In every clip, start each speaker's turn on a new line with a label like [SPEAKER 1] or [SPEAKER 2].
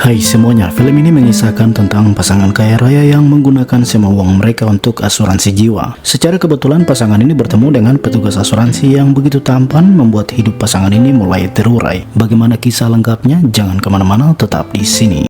[SPEAKER 1] Hai semuanya, film ini mengisahkan tentang pasangan kaya raya yang menggunakan semua uang mereka untuk asuransi jiwa. Secara kebetulan pasangan ini bertemu dengan petugas asuransi yang begitu tampan, membuat hidup pasangan ini mulai terurai. Bagaimana kisah lengkapnya? Jangan kemana-mana, tetap di sini.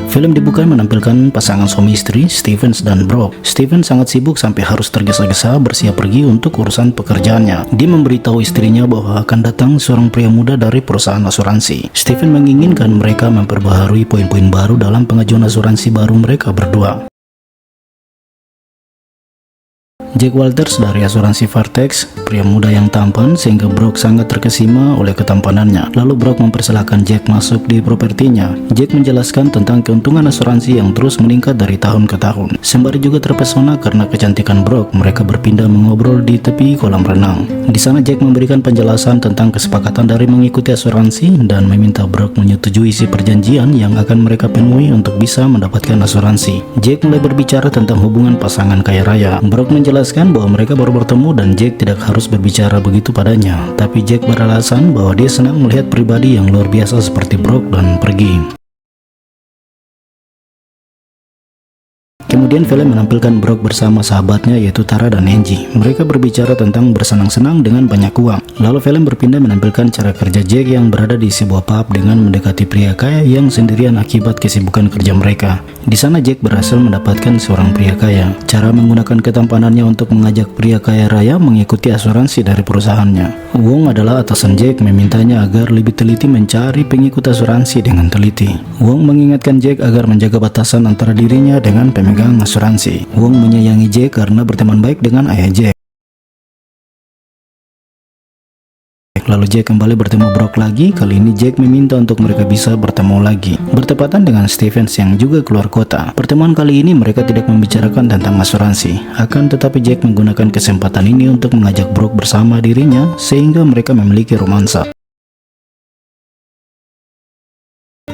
[SPEAKER 1] Film dibuka menampilkan pasangan suami istri, Stevens dan Brock. Stevens sangat sibuk sampai harus tergesa-gesa bersiap pergi untuk urusan pekerjaannya. Dia memberitahu istrinya bahwa akan datang seorang pria muda dari perusahaan asuransi. Stevens menginginkan mereka memperbaharui poin-poin baru dalam pengajuan asuransi baru mereka berdua. Jack Walters dari asuransi Vertex, pria muda yang tampan sehingga Brock sangat terkesima oleh ketampanannya. Lalu Brock mempersilahkan Jack masuk di propertinya. Jack menjelaskan tentang keuntungan asuransi yang terus meningkat dari tahun ke tahun. Sembari juga terpesona karena kecantikan Brock, mereka berpindah mengobrol di tepi kolam renang. Di sana Jack memberikan penjelasan tentang kesepakatan dari mengikuti asuransi dan meminta Brock menyetujui isi perjanjian yang akan mereka penuhi untuk bisa mendapatkan asuransi. Jack mulai berbicara tentang hubungan pasangan kaya raya. Brock menjelaskan bahwa mereka baru bertemu dan Jack tidak harus berbicara begitu padanya. Tapi Jack beralasan bahwa dia senang melihat pribadi yang luar biasa seperti Brock dan pergi. Kemudian film menampilkan Brock bersama sahabatnya yaitu Tara dan Angie. Mereka berbicara tentang bersenang-senang dengan banyak uang. Lalu film berpindah menampilkan cara kerja Jack yang berada di sebuah pub dengan mendekati pria kaya yang sendirian akibat kesibukan kerja mereka. Di sana Jack berhasil mendapatkan seorang pria kaya. Cara menggunakan ketampanannya untuk mengajak pria kaya raya mengikuti asuransi dari perusahaannya. Wong adalah atasan Jack, memintanya agar lebih teliti mencari pengikut asuransi dengan teliti. Wong mengingatkan Jack agar menjaga batasan antara dirinya dengan pemegang asuransi. Wong menyayangi Jack karena berteman baik dengan ayah Jack. Lalu Jack kembali bertemu Brock lagi. Kali ini Jack meminta untuk mereka bisa bertemu lagi. Bertepatan dengan Stevens yang juga keluar kota. Pertemuan kali ini mereka tidak membicarakan tentang asuransi. Akan tetapi Jack menggunakan kesempatan ini untuk mengajak Brock bersama dirinya sehingga mereka memiliki romansa.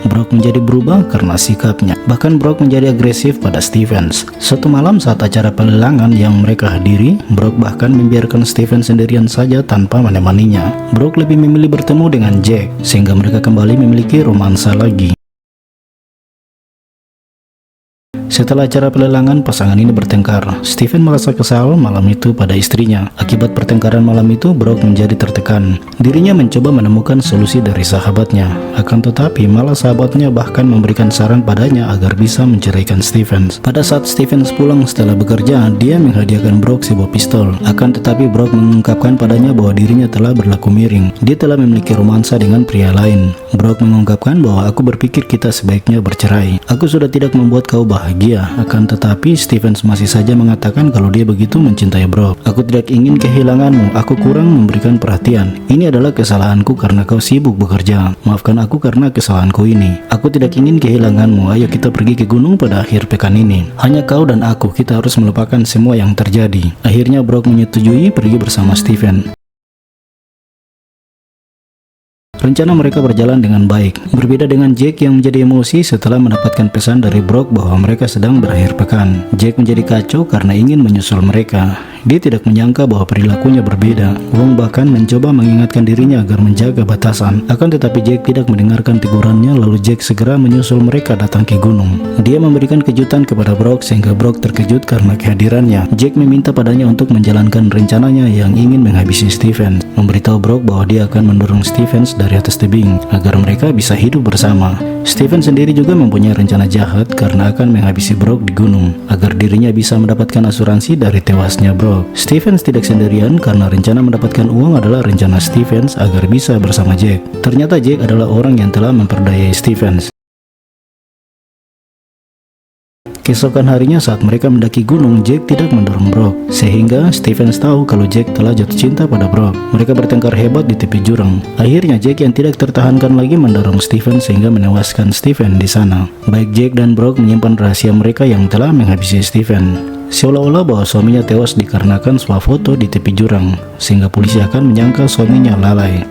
[SPEAKER 1] Brock menjadi berubah karena sikapnya. Bahkan Brock menjadi agresif pada Stevens. Suatu malam saat acara pelelangan yang mereka hadiri, Brock bahkan membiarkan Stevens sendirian saja tanpa menemaninya. Brock lebih memilih bertemu dengan Jack, sehingga mereka kembali memiliki romansa lagi. Setelah acara pelelangan, pasangan ini bertengkar. Steven merasa kesal malam itu pada istrinya. Akibat pertengkaran malam itu, Brock menjadi tertekan. Dirinya mencoba menemukan solusi dari sahabatnya. Akan tetapi, malah sahabatnya bahkan memberikan saran padanya agar bisa menceraikan Stevens. Pada saat Stevens pulang setelah bekerja, dia menghadiahkan Brock sebuah pistol. Akan tetapi, Brock mengungkapkan padanya bahwa dirinya telah berlaku miring. Dia telah memiliki romansa dengan pria lain. Brock mengungkapkan bahwa aku berpikir kita sebaiknya bercerai. Aku sudah tidak membuat kau bahagia. Akan tetapi Stevens masih saja mengatakan kalau dia begitu mencintai Brock. Aku tidak ingin kehilanganmu, aku kurang memberikan perhatian. Ini adalah kesalahanku karena kau sibuk bekerja. Maafkan aku karena kesalahanku ini. Aku tidak ingin kehilanganmu, ayo kita pergi ke gunung pada akhir pekan ini. Hanya kau dan aku, kita harus melupakan semua yang terjadi. Akhirnya Brock menyetujui pergi bersama Steven. Rencana mereka berjalan dengan baik. Berbeda dengan Jack yang menjadi emosi setelah mendapatkan pesan dari Brock bahwa mereka sedang berakhir pekan. Jack menjadi kacau karena ingin menyusul mereka. Dia tidak menyangka bahwa perilakunya berbeda. Wong bahkan mencoba mengingatkan dirinya agar menjaga batasan. Akan tetapi Jack tidak mendengarkan tegurannya, lalu Jack segera menyusul mereka datang ke gunung. Dia memberikan kejutan kepada Brock sehingga Brock terkejut karena kehadirannya. Jack meminta padanya untuk menjalankan rencananya yang ingin menghabisi Stevens. Memberitahu Brock bahwa dia akan mendorong Stevens dari atas tebing agar mereka bisa hidup bersama. Stevens sendiri juga mempunyai rencana jahat karena akan menghabisi Brock di gunung agar dirinya bisa mendapatkan asuransi dari tewasnya Brock. Stevens tidak sendirian karena rencana mendapatkan uang adalah rencana Stevens agar bisa bersama Jack. Ternyata Jack adalah orang yang telah memperdayai Stevens. Keesokan harinya saat mereka mendaki gunung, Jack tidak mendorong Brock, sehingga Stevens tahu kalau Jack telah jatuh cinta pada Brock. Mereka bertengkar hebat di tepi jurang. Akhirnya Jack yang tidak tertahankan lagi mendorong Stevens sehingga menewaskan Stevens di sana. Baik Jack dan Brock menyimpan rahasia mereka yang telah menghabisi Stevens. Seolah-olah bahwa suaminya tewas dikarenakan swafoto di tepi jurang, sehingga polisi akan menyangka suaminya lalai.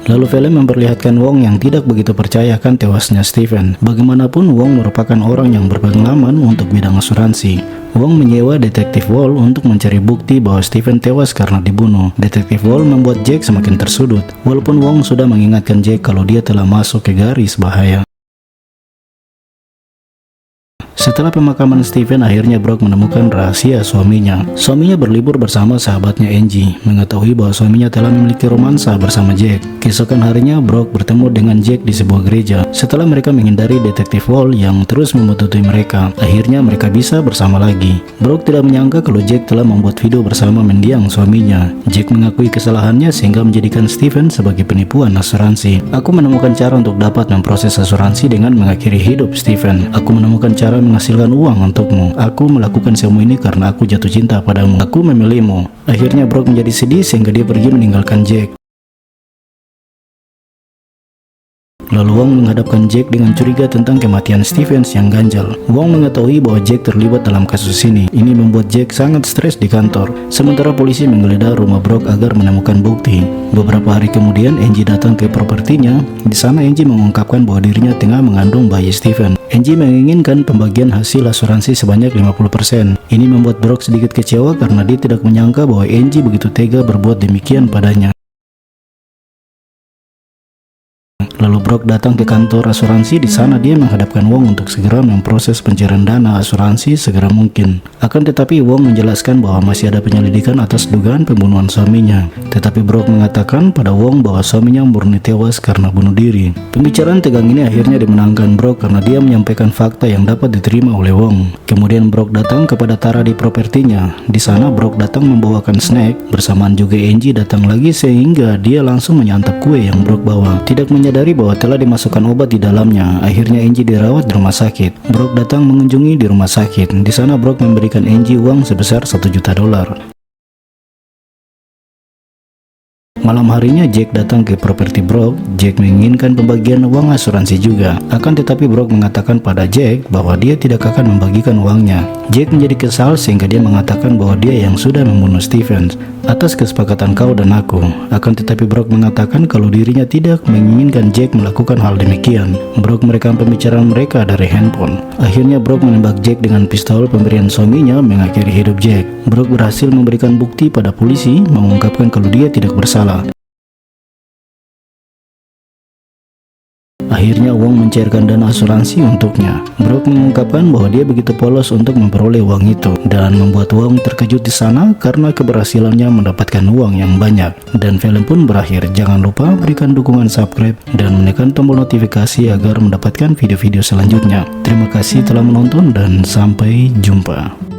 [SPEAKER 1] Lalu film memperlihatkan Wong yang tidak begitu percaya akan tewasnya Steven. Bagaimanapun Wong merupakan orang yang berpengalaman untuk bidang asuransi. Wong menyewa detektif Wall untuk mencari bukti bahwa Stephen tewas karena dibunuh. Detektif Wall membuat Jack semakin tersudut, walaupun Wong sudah mengingatkan Jack kalau dia telah masuk ke garis bahaya. Setelah pemakaman Stephen, akhirnya Brock menemukan rahasia suaminya. Suaminya berlibur bersama sahabatnya Angie, mengetahui bahwa suaminya telah memiliki romansa bersama Jack. Keesokan harinya, Brock bertemu dengan Jack di sebuah gereja. Setelah mereka menghindari detektif Wall yang terus membutuhkan mereka, akhirnya mereka bisa bersama lagi. Brock tidak menyangka kalau Jack telah membuat video bersama mendiang suaminya. Jack mengakui kesalahannya sehingga menjadikan Stephen sebagai penipuan asuransi. Aku menemukan cara untuk dapat memproses asuransi dengan mengakhiri hidup Stephen. Aku menemukan cara menghasilkan uang untukmu. Aku melakukan semua ini karena aku jatuh cinta padamu. Aku memilihmu. Akhirnya Brock menjadi sedih sehingga dia pergi meninggalkan Jack. Lalu Wong menghadapkan Jack dengan curiga tentang kematian Stevens yang ganjal. Wong mengetahui bahwa Jack terlibat dalam kasus ini. Ini membuat Jack sangat stres di kantor. Sementara polisi menggeledah rumah Brock agar menemukan bukti. Beberapa hari kemudian, Angie datang ke propertinya. Di sana Angie mengungkapkan bahwa dirinya tengah mengandung bayi Stephen. Angie menginginkan pembagian hasil asuransi sebanyak 50%. Ini membuat Brock sedikit kecewa karena dia tidak menyangka bahwa Angie begitu tega berbuat demikian padanya. Lalu Brock datang ke kantor asuransi. Di sana dia menghadapkan Wong untuk segera memproses pencairan dana asuransi segera mungkin. Akan tetapi Wong menjelaskan bahwa masih ada penyelidikan atas dugaan pembunuhan suaminya. Tetapi Brock mengatakan pada Wong bahwa suaminya murni tewas karena bunuh diri. Pembicaraan tegang ini akhirnya dimenangkan Brock karena dia menyampaikan fakta yang dapat diterima oleh Wong. Kemudian Brock datang kepada Tara di propertinya. Di sana Brock datang membawakan snack. Bersamaan juga Angie datang lagi sehingga dia langsung menyantap kue yang Brock bawa. Tidak menyadari bahwa telah dimasukkan obat di dalamnya. Akhirnya Angie dirawat di rumah sakit. Brock datang mengunjungi di rumah sakit. Di sana Brock memberikan Angie uang sebesar $1 juta. Malam harinya Jack datang ke properti Brock. Jack menginginkan pembagian uang asuransi juga. Akan tetapi Brock mengatakan pada Jack bahwa dia tidak akan membagikan uangnya. Jack menjadi kesal sehingga dia mengatakan bahwa dia yang sudah membunuh Stephen atas kesepakatan kau dan aku. Akan tetapi Brock mengatakan kalau dirinya tidak menginginkan Jack melakukan hal demikian. Brock merekam pembicaraan mereka dari handphone. Akhirnya Brock menembak Jack dengan pistol pemberian suaminya mengakhiri hidup Jack. Brock berhasil memberikan bukti pada polisi mengungkapkan kalau dia tidak bersalah. Akhirnya Wong mencairkan dana asuransi untuknya. Brock mengungkapkan bahwa dia begitu polos untuk memperoleh uang itu dan membuat Wong terkejut di sana karena keberhasilannya mendapatkan uang yang banyak. Dan film pun berakhir. Jangan lupa berikan dukungan subscribe dan menekan tombol notifikasi agar mendapatkan video-video selanjutnya. Terima kasih telah menonton dan sampai jumpa.